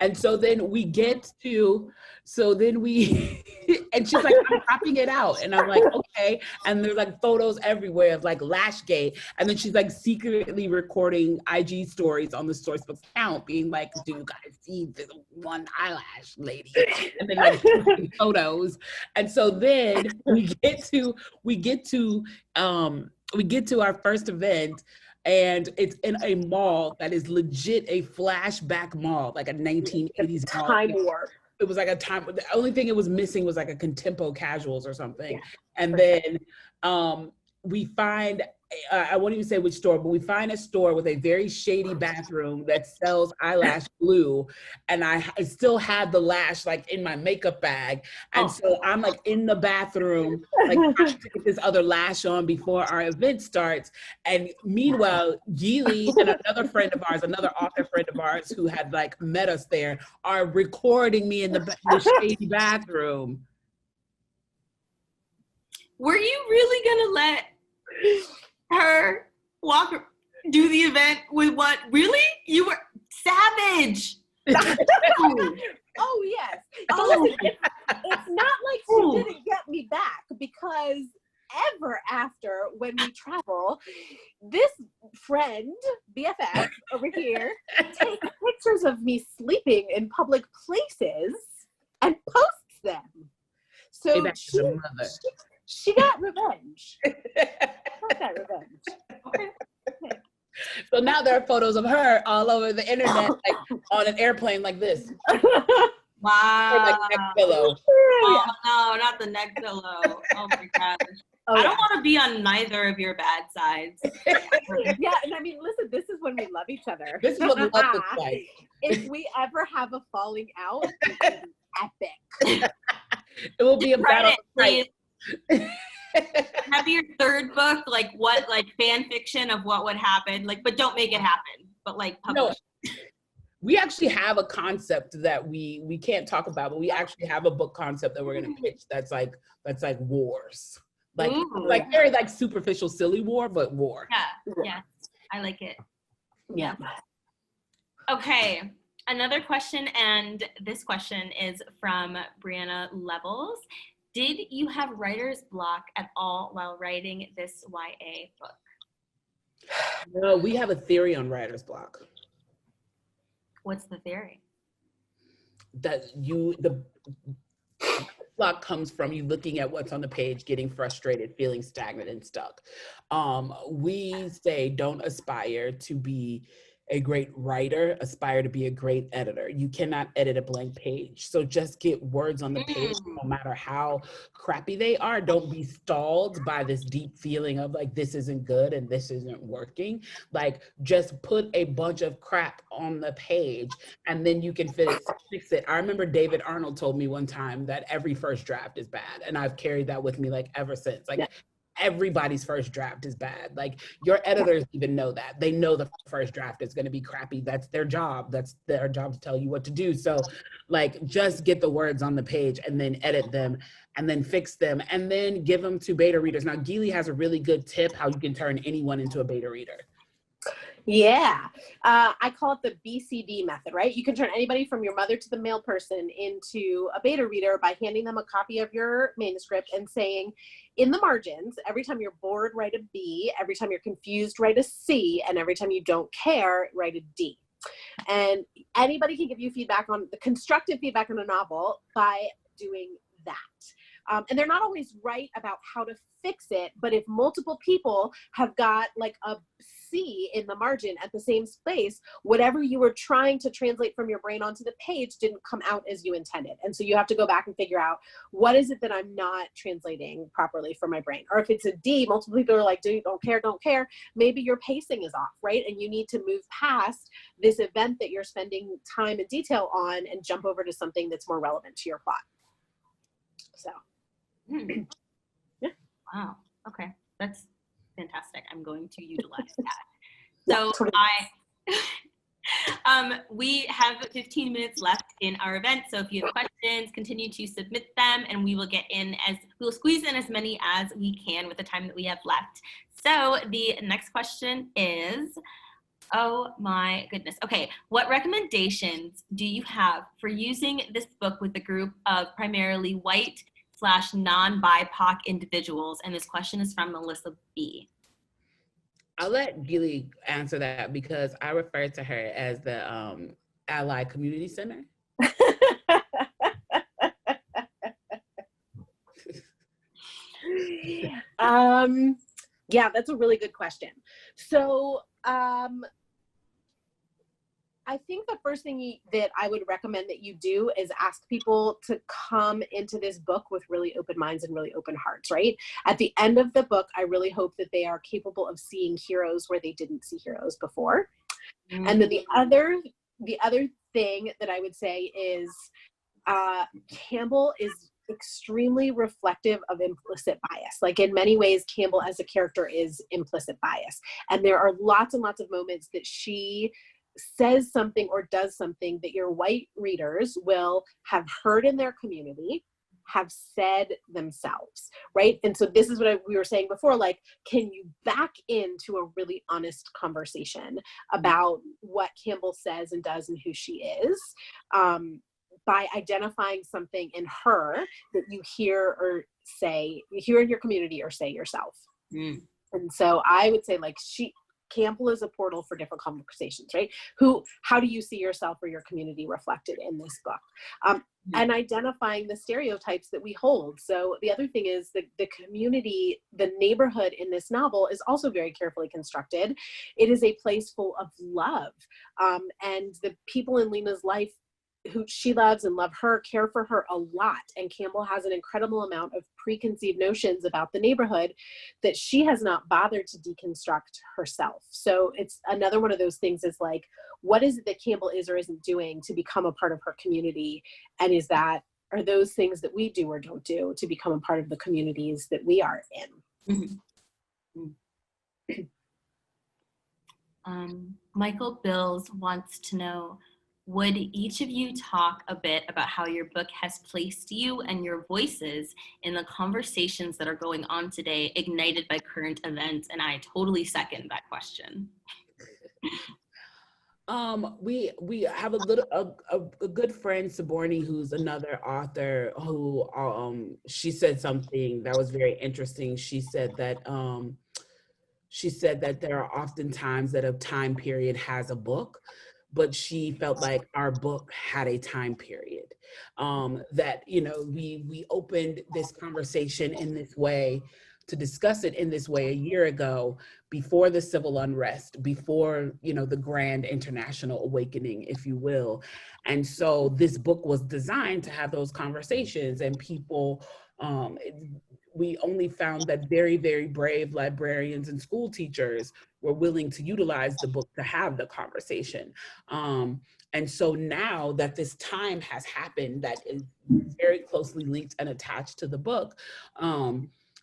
And so then we get to, and she's like, I'm cropping it out. And I'm like, okay. And there's like photos everywhere of like lash gate. And then she's like secretly recording IG stories on the Sourcebooks account, being like, do you guys see this one eyelash lady? And then like posting photos. And so then we get to our first event, and it's in a mall that is legit a flashback mall, like a 1980s mall. Time warp. It was like a time, the only thing it was missing was like a Contempo Casuals or something. Yeah, and then we find, I won't even say which store, but we find a store with a very shady bathroom that sells eyelash glue. And I still had the lash like in my makeup bag. And so I'm like in the bathroom, like trying to get this other lash on before our event starts. And meanwhile, Geely and another friend of ours, another author friend of ours who had like met us there, are recording me in the shady bathroom. Were you really gonna let her do the event with what? Really? You were savage. Oh yes. Listen, it's not like she didn't get me back, because ever after, when we travel, this friend, BFF over here, takes pictures of me sleeping in public places and posts them. So she got revenge. Got that revenge. Okay. So now there are photos of her all over the internet, like on an airplane like this. Wow. Or like neck pillow. Oh no, not the neck pillow. Oh my gosh. I don't want to be on neither of your bad sides. Yeah, and I mean, listen, this is when we love each other. This is what love looks like. If we ever have a falling out, it will be epic. It will be a battle. Have your third book, like fan fiction of what would happen, like, but don't make it happen, but like publish. No, we actually have a concept that we can't talk about, but we actually have a book concept that we're gonna pitch that's like wars. Like very like superficial, silly war, but war. Yeah, I like it. Yeah. Okay, another question, and this question is from Brianna Levels. Did you have writer's block at all while writing this YA book? No, we have a theory on writer's block. What's the theory? That the block comes from you looking at what's on the page, getting frustrated, feeling stagnant and stuck. We say don't aspire to be a great writer, aspire to be a great editor. You cannot edit a blank page. So just get words on the page, no matter how crappy they are. Don't be stalled by this deep feeling of like, this isn't good and this isn't working. Like, just put a bunch of crap on the page and then you can fix it. I remember David Arnold told me one time that every first draft is bad. And I've carried that with me like ever since. Like, everybody's first draft is bad. Like, your editors even know that. They know the first draft is going to be crappy. That's their job. That's their job to tell you what to do. So like, just get the words on the page and then edit them and then fix them and then give them to beta readers. Now, Geely has a really good tip how you can turn anyone into a beta reader. Yeah, I call it the BCD method, right? You can turn anybody from your mother to the mail person into a beta reader by handing them a copy of your manuscript and saying, in the margins, every time you're bored, write a B, every time you're confused, write a C, and every time you don't care, write a D. And anybody can give you feedback on the constructive feedback on a novel by doing that. And they're not always right about how to fix it, but if multiple people have got like a C in the margin at the same space, whatever you were trying to translate from your brain onto the page didn't come out as you intended. And so you have to go back and figure out, what is it that I'm not translating properly for my brain? Or if it's a D, multiple people are like, don't care. Maybe your pacing is off, right? And you need to move past this event that you're spending time and detail on and jump over to something that's more relevant to your plot. So. Yeah. Wow. Okay. That's fantastic. I'm going to utilize that. So we have 15 minutes left in our event. So if you have questions, continue to submit them and we'll squeeze in as many as we can with the time that we have left. So the next question is, Oh my goodness. Okay, what recommendations do you have for using this book with a group of primarily white/non-BIPOC individuals? And this question is from Melissa B. I'll let Gilly answer that because I refer to her as the Ally Community Center. Yeah, that's a really good question. So I think the first thing that I would recommend that you do is ask people to come into this book with really open minds and really open hearts, right? At the end of the book, I really hope that they are capable of seeing heroes where they didn't see heroes before. Mm-hmm. And then the other thing that I would say is Campbell is extremely reflective of implicit bias. Like in many ways, Campbell as a character is implicit bias. And there are lots and lots of moments that she says something or does something that your white readers will have heard in their community, have said themselves, right? And so this is what we were saying before, like, can you back into a really honest conversation about what Campbell says and does and who she is, by identifying something in her that you hear or say, you hear in your community or say yourself. Mm. And so I would say like Campbell is a portal for different conversations, right? How do you see yourself or your community reflected in this book? And identifying the stereotypes that we hold. So the other thing is the community, the neighborhood in this novel is also very carefully constructed. It is a place full of love. And the people in Lena's life who she loves and love her, care for her a lot. And Campbell has an incredible amount of preconceived notions about the neighborhood that she has not bothered to deconstruct herself. So it's another one of those things is like, what is it that Campbell is or isn't doing to become a part of her community? And are those things that we do or don't do to become a part of the communities that we are in? Mm-hmm. Michael Bills wants to know, would each of you talk a bit about how your book has placed you and your voices in the conversations that are going on today, ignited by current events? And I totally second that question. We have a good friend, Saborni, who's another author, who she said something that was very interesting. She said that there are often times that a time period has a book, but she felt like our book had a time period, that, we opened this conversation in this way, to discuss it in this way a year ago, before the civil unrest, before, the grand international awakening, if you will. And so this book was designed to have those conversations, and people, we only found that very, very brave librarians and school teachers were willing to utilize the book to have the conversation. And so now that this time has happened that is very closely linked and attached to the book,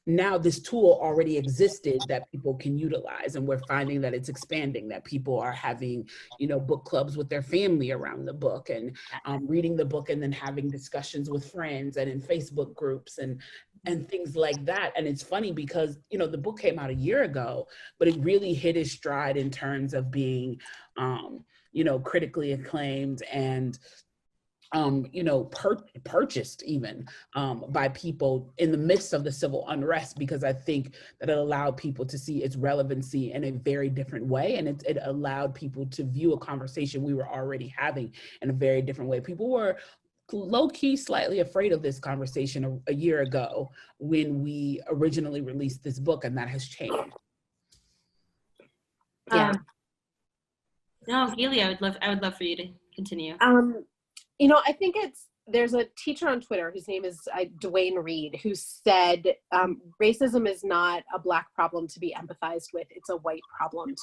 now this tool already existed that people can utilize, and we're finding that it's expanding, that people are having, book clubs with their family around the book, and reading the book and then having discussions with friends and in Facebook groups and things like that. And it's funny because, the book came out a year ago, but it really hit its stride in terms of being, critically acclaimed and, purchased even by people in the midst of the civil unrest, because I think that it allowed people to see its relevancy in a very different way. And it allowed people to view a conversation we were already having in a very different way. People were low-key slightly afraid of this conversation a year ago when we originally released this book, and that has changed. Yeah. No, Gilly, I would love for you to continue. I think there's a teacher on Twitter whose name is Dwayne Reed, who said, racism is not a Black problem to be empathized with, it's a white problem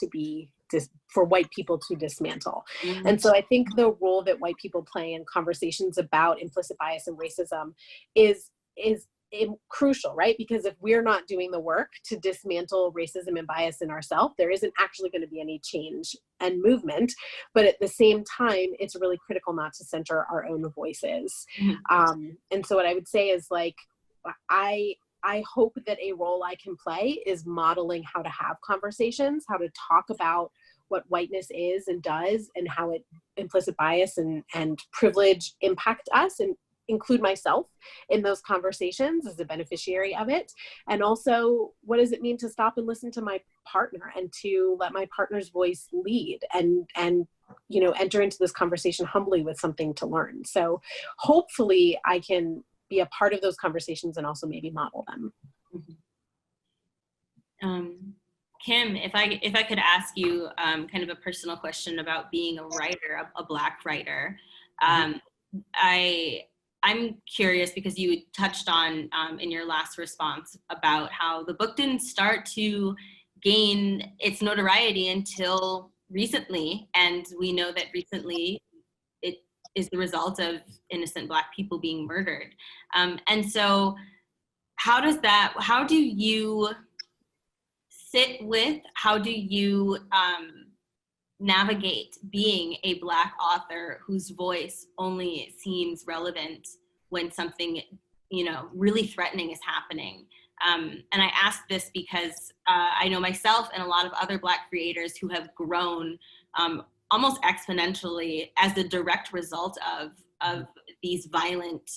for white people to dismantle. Mm-hmm. And so I think the role that white people play in conversations about implicit bias and racism is crucial, right? Because if we're not doing the work to dismantle racism and bias in ourselves, there isn't actually going to be any change and movement. But at the same time, it's really critical not to center our own voices. Mm-hmm. And so what I would say is like, I hope that a role I can play is modeling how to have conversations, how to talk about what whiteness is and does, and how it implicit bias and privilege impact us, and include myself in those conversations as a beneficiary of it. And also, what does it mean to stop and listen to my partner, and to let my partner's voice lead, and enter into this conversation humbly with something to learn. So hopefully I can be a part of those conversations and also maybe model them. Kim, if I could ask you kind of a personal question about being a writer, a Black writer. I'm curious, because you touched on in your last response about how the book didn't start to gain its notoriety until recently, and we know that recently it is the result of innocent Black people being murdered. And so how do you sit with, how do you navigate being a Black author whose voice only seems relevant when something, really threatening is happening? And I ask this because I know myself and a lot of other Black creators who have grown almost exponentially as the direct result of these violent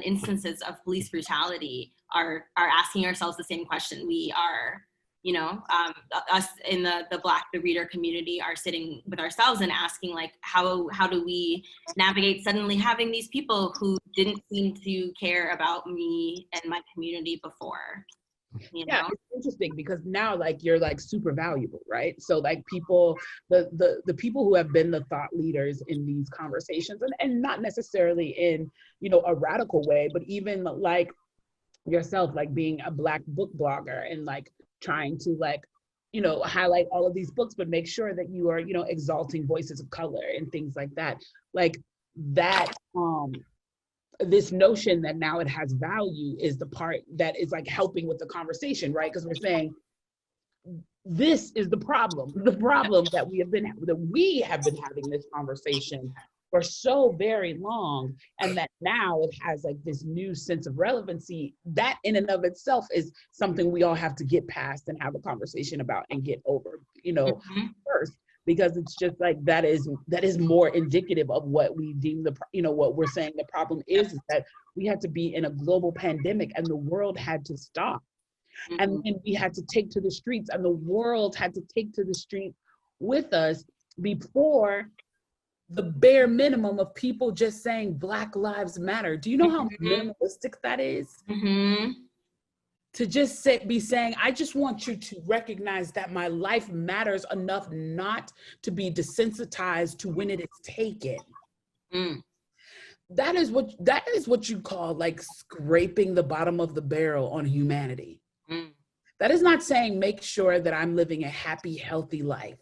instances of police brutality are asking ourselves the same question. We are, us in the reader community are sitting with ourselves and asking, like, how do we navigate suddenly having these people who didn't seem to care about me and my community before? Yeah, it's interesting because now, like, you're like super valuable, right? So like people, the people who have been the thought leaders in these conversations, and not necessarily in, a radical way, but even like yourself, like being a Black book blogger and like trying to like, highlight all of these books, but make sure that you are, exalting voices of color and things like that. Like that, this notion that now it has value is the part that is like helping with the conversation, right? Because we're saying this is the problem that we have been having this conversation for so very long, and that now it has like this new sense of relevancy that in and of itself is something we all have to get past and have a conversation about and get over, first. Because it's just like that is more indicative of what we deem what we're saying the problem is that we had to be in a global pandemic and the world had to stop. And then we had to take to the streets, and the world had to take to the street with us before the bare minimum of people just saying Black Lives Matter. Do you know how minimalistic that is? To just be saying, I just want you to recognize that my life matters enough not to be desensitized to when it is taken. That is what you call like scraping the bottom of the barrel on humanity. That is not saying make sure that I'm living a happy, healthy life.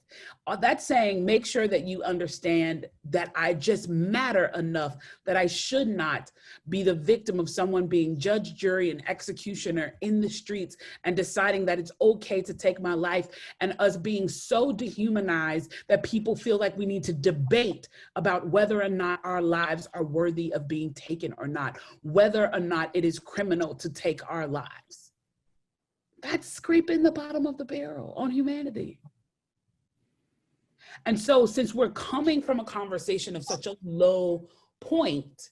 That's saying make sure that you understand that I just matter enough that I should not be the victim of someone being judge, jury, and executioner in the streets and deciding that it's okay to take my life, and us being so dehumanized that people feel like we need to debate about whether or not our lives are worthy of being taken or not, whether or not it is criminal to take our lives. That's scraping the bottom of the barrel on humanity. And so since we're coming from a conversation of such a low point,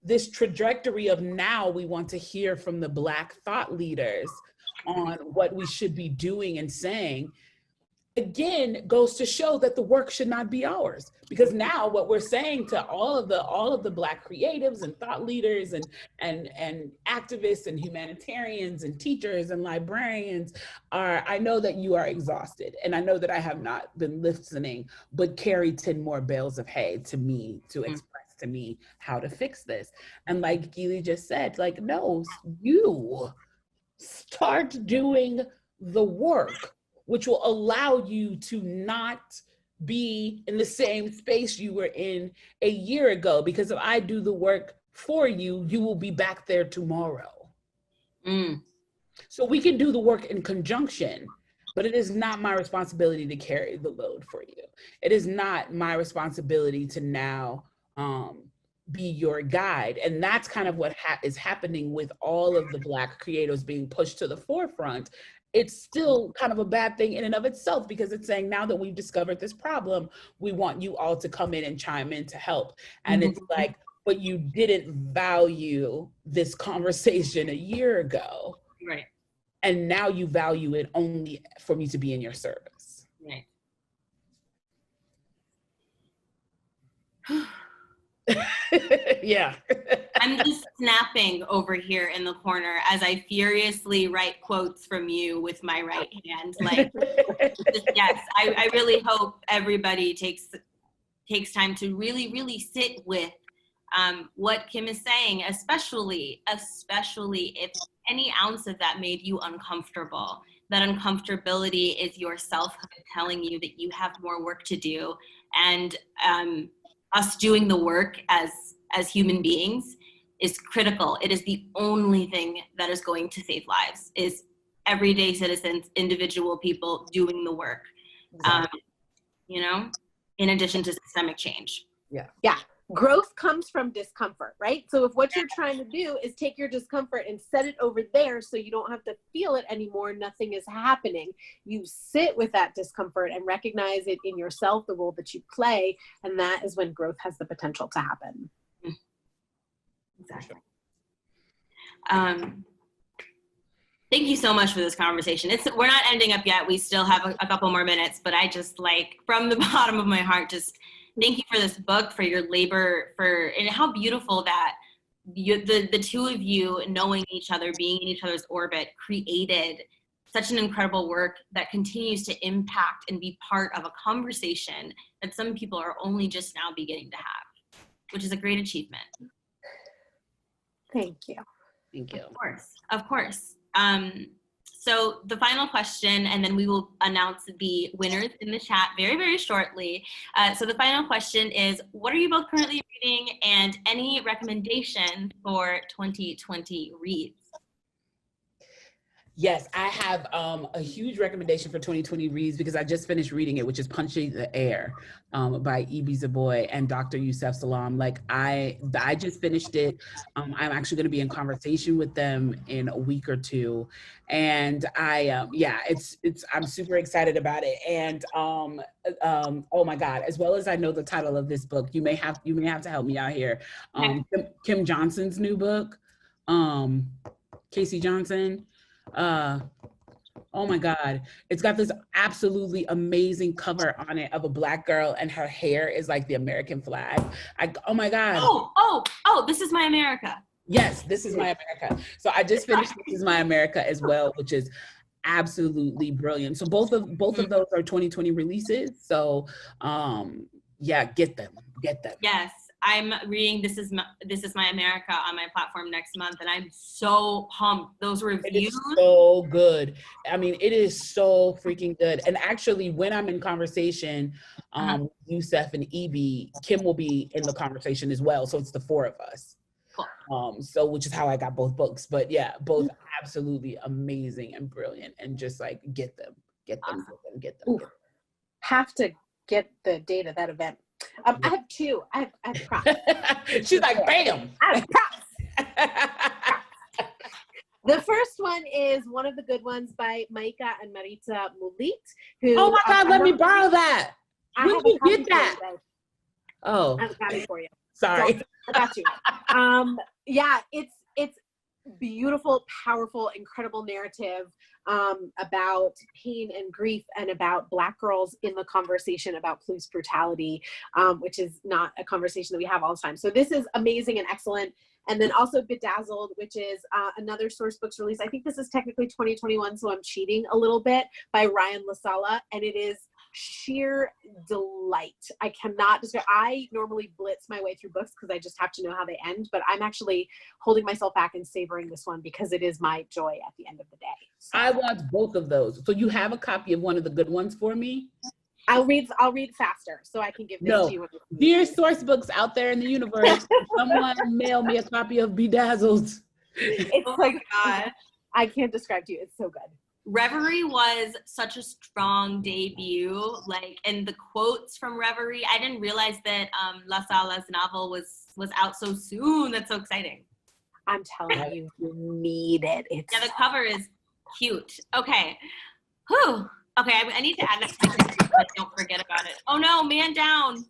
this trajectory of now we want to hear from the Black thought leaders on what we should be doing and saying, again, goes to show that the work should not be ours. Because now what we're saying to all of the Black creatives and thought leaders and activists and humanitarians and teachers and librarians are, I know that you are exhausted, and I know that I have not been listening, but carry 10 more bales of hay to me to express to me how to fix this. And like Geely just said, like, no, you start doing the work, which will allow you to not be in the same space you were in a year ago. Because if I do the work for you, you will be back there tomorrow. So we can do the work in conjunction, but it is not my responsibility to carry the load for you. It is not my responsibility to now be your guide. And that's kind of what is happening with all of the Black creators being pushed to the forefront it's still kind of a bad thing in and of itself, because it's saying, now that we've discovered this problem, we want you all to come in and chime in to help. And it's like, but you didn't value this conversation a year ago. Right. And now you value it only for me to be in your service. Right. Yeah. I'm just snapping over here in the corner as I furiously write quotes from you with my right hand. Like, yes, I really hope everybody takes time to really, really sit with what Kim is saying, especially if any ounce of that made you uncomfortable. That uncomfortability is yourself telling you that you have more work to do, and us doing the work as human beings is critical. It is the only thing that is going to save lives, is everyday citizens, individual people doing the work. Exactly. You know, in addition to systemic change. Yeah. Growth comes from discomfort, right? So if what you're trying to do is take your discomfort and set it over there so you don't have to feel it anymore, nothing is happening. You sit with that discomfort and recognize it in yourself, the role that you play, and that is when growth has the potential to happen. Exactly. Thank you so much for this conversation. We're not ending up yet. We still have a couple more minutes, but I just, like, from the bottom of my heart, just thank you for this book, for your labor, and how beautiful that the two of you, knowing each other, being in each other's orbit, created such an incredible work that continues to impact and be part of a conversation that some people are only just now beginning to have, which is a great achievement. Thank you. Thank you. Of course. So the final question, and then we will announce the winners in the chat very, very shortly. So the final question is, what are you both currently reading, and any recommendations for 2020 reads? Yes, I have a huge recommendation for 2020 reads, because I just finished reading it, which is Punching the Air by E.B. Zaboy and Dr. Youssef Salam. Like, I just finished it. I'm actually going to be in conversation with them in a week or two. And I'm super excited about it. And oh my God, as well as I know the title of this book, you may have to help me out here. Kim Johnson's new book, Casey Johnson. Oh my God, it's got this absolutely amazing cover on it of a Black girl, and her hair is like the American flag. Oh my God. Oh, This Is My America. Yes, This Is My America. So I just finished This Is My America as well, which is absolutely brilliant. So both of those are 2020 releases. So yeah, get them. Yes. I'm reading This Is My America on my platform next month, and I'm so pumped. Those reviews. It is so good. I mean, it is so freaking good. And actually, when I'm in conversation with Youssef and E.B., Kim will be in the conversation as well. So it's the four of us. Cool. So which is how I got both books. But yeah, both absolutely amazing and brilliant. And just like, get them. Ooh, have to get the date of that event. I have two. I have props. She's like, bam! I have props. The first one is one of the good ones by Maika and Marita Mulit. Who, oh my God, let me borrow that. When did you get that? Oh. I've got it for you. Sorry. So, I got you. Yeah, it's beautiful, powerful, incredible narrative about pain and grief, and about Black girls in the conversation about police brutality, which is not a conversation that we have all the time. So this is amazing and excellent. And then also Bedazzled, which is another Sourcebooks release. I think this is technically 2021, so I'm cheating a little bit, by Ryan LaSala, and it is sheer delight. I cannot describe. I normally blitz my way through books because I just have to know how they end, but I'm actually holding myself back and savoring this one because it is my joy at the end of the day. So. I want both of those. So you have a copy of one of the good ones for me? I'll read faster so I can give this to you. Dear Sourcebooks out there in the universe, someone mail me a copy of Bedazzled. It's like, God, I can't describe to you. It's so good. Reverie was such a strong debut, and the quotes from Reverie, I didn't realize that La Sala's novel was out so soon. That's so exciting. I'm telling you, you need it. The cover is Cute. Okay. Whew. Okay, I need to add that to my list so I don't forget about it. Oh no, man down.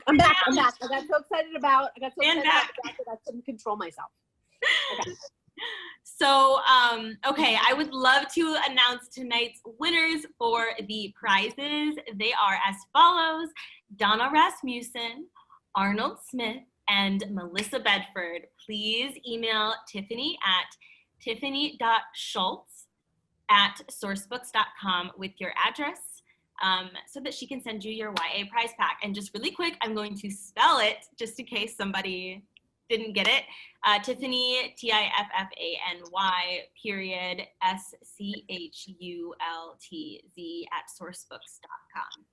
I'm back. I got so excited about Man the back. fact that I couldn't control myself. Okay. So, okay, I would love to announce tonight's winners for the prizes. They are as follows: Donna Rasmussen, Arnold Smith, and Melissa Bedford. Please email Tiffany at tiffany.schultz@sourcebooks.com with your address so that she can send you your YA prize pack. And just really quick, I'm going to spell it just in case somebody didn't get it. Tiffany, Tiffany, SCHULTZ @sourcebooks.com.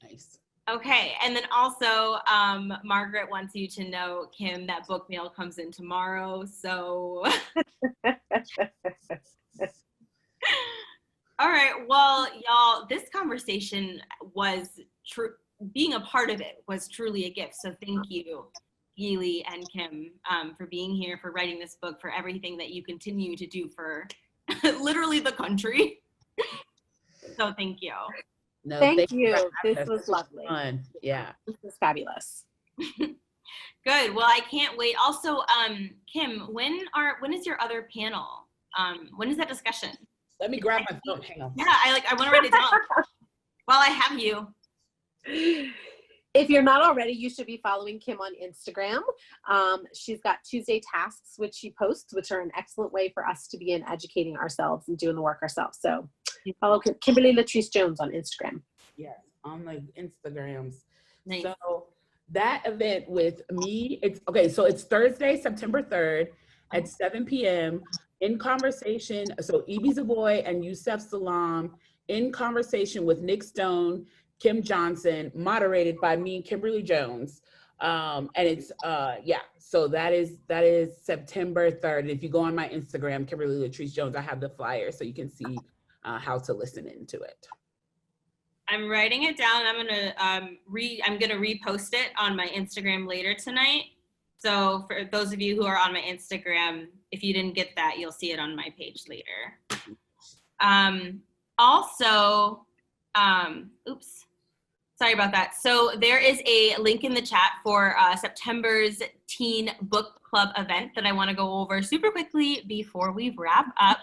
Nice. Okay, and then also Margaret wants you to know, Kim, that book mail comes in tomorrow. So, all right. Well, y'all, this conversation was true. Being a part of it was truly a gift. So thank you, Yeely and Kim, for being here, for writing this book, for everything that you continue to do for literally the country. So thank you. No, Thank you. This This was lovely. fun. Yeah. This was fabulous. Good. Well, I can't wait. Also, Kim, when is your other panel? When is that discussion? Let me grab my phone. Hang on. Yeah, I want to write it down while I have you. If you're not already, you should be following Kim on Instagram. She's got Tuesday tasks, which she posts, which are an excellent way for us to begin educating ourselves and doing the work ourselves. So follow Kimberly Latrice Jones on Instagram. Yes, on the Instagrams. Nice. So that event with me, so it's Thursday, September 3rd at 7 p.m. in conversation. So Ibi Zavoy and Yusef Salam in conversation with Nick Stone, Kim Johnson, moderated by me, Kimberly Jones. And it's, so that is September 3rd. If you go on my Instagram, Kimberly Latrice Jones, I have the flyer so you can see how to listen into it. I'm writing it down. I'm gonna repost it on my Instagram later tonight. So for those of you who are on my Instagram, if you didn't get that, you'll see it on my page later. Also, oops. Sorry about that. So there is a link in the chat for September's Teen Book Club event that I want to go over super quickly before we wrap up.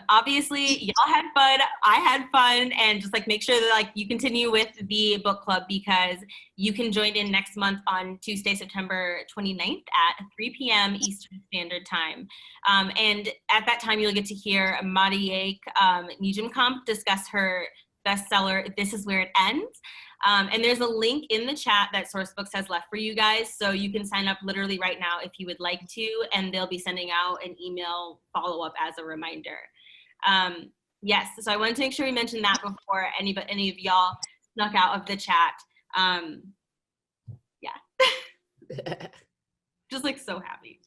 Obviously, y'all had fun. I had fun. And just make sure that you continue with the book club because you can join in next month on Tuesday, September 29th at 3 p.m. Eastern Standard Time. And at that time, you'll get to hear Marieke Nijemkamp discuss her bestseller, This Is Where It Ends. And there's a link in the chat that Sourcebooks has left for you guys. So you can sign up literally right now if you would like to, and they'll be sending out an email follow-up as a reminder. Yes, so I wanted to make sure we mentioned that before any of y'all snuck out of the chat. Yeah. Just so happy.